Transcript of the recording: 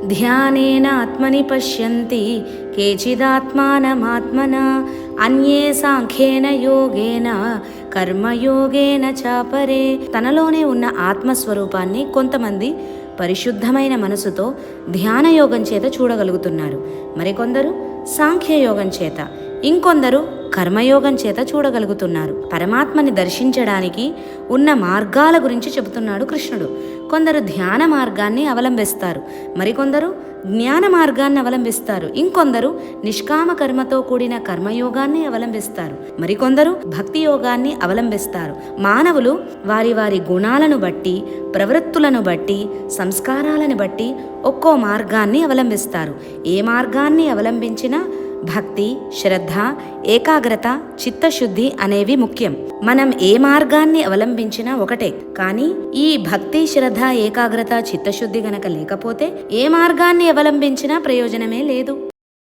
ధ్యానేన ఆత్మని పశ్యంతి కేచిదాత్మానమాత్మనా అన్యే సాంఖ్యేన యోగేన కర్మయోగేన చాపరే. తనలోనే ఉన్న ఆత్మస్వరూపాన్ని కొంతమంది పరిశుద్ధమైన మనసుతో ధ్యానయోగం చేత చూడగలుగుతున్నారు, మరికొందరు సాంఖ్యయోగం చేత, ఇంకొందరు కర్మయోగం చేత చూడగలుగుతున్నారు. పరమాత్మని దర్శించడానికి ఉన్న మార్గాల గురించి చెబుతున్నాడు కృష్ణుడు. కొందరు ధ్యాన మార్గాన్ని అవలంబిస్తారు, మరికొందరు జ్ఞాన మార్గాన్ని అవలంబిస్తారు, ఇంకొందరు నిష్కామ కర్మతో కూడిన కర్మయోగాన్ని అవలంబిస్తారు, మరికొందరు భక్తి యోగాన్ని అవలంబిస్తారు. మానవులు వారి వారి గుణాలను బట్టి, ప్రవృత్తులను బట్టి, సంస్కారాలను బట్టి ఒక్కో మార్గాన్ని అవలంబిస్తారు. ఏ మార్గాన్ని అవలంబించినా భక్తి, శ్రద్ధ, ఏకాగ్రత, చిత్తశుద్ధి అనేవి ముఖ్యం. మనం ఏ మార్గాన్ని అవలంబించినా ఒకటే. కానీ ఈ భక్తి, శ్రద్ధ, ఏకాగ్రత, చిత్తశుద్ధి గనక లేకపోతే ఏ మార్గాన్ని అవలంబించినా ప్రయోజనమే లేదు.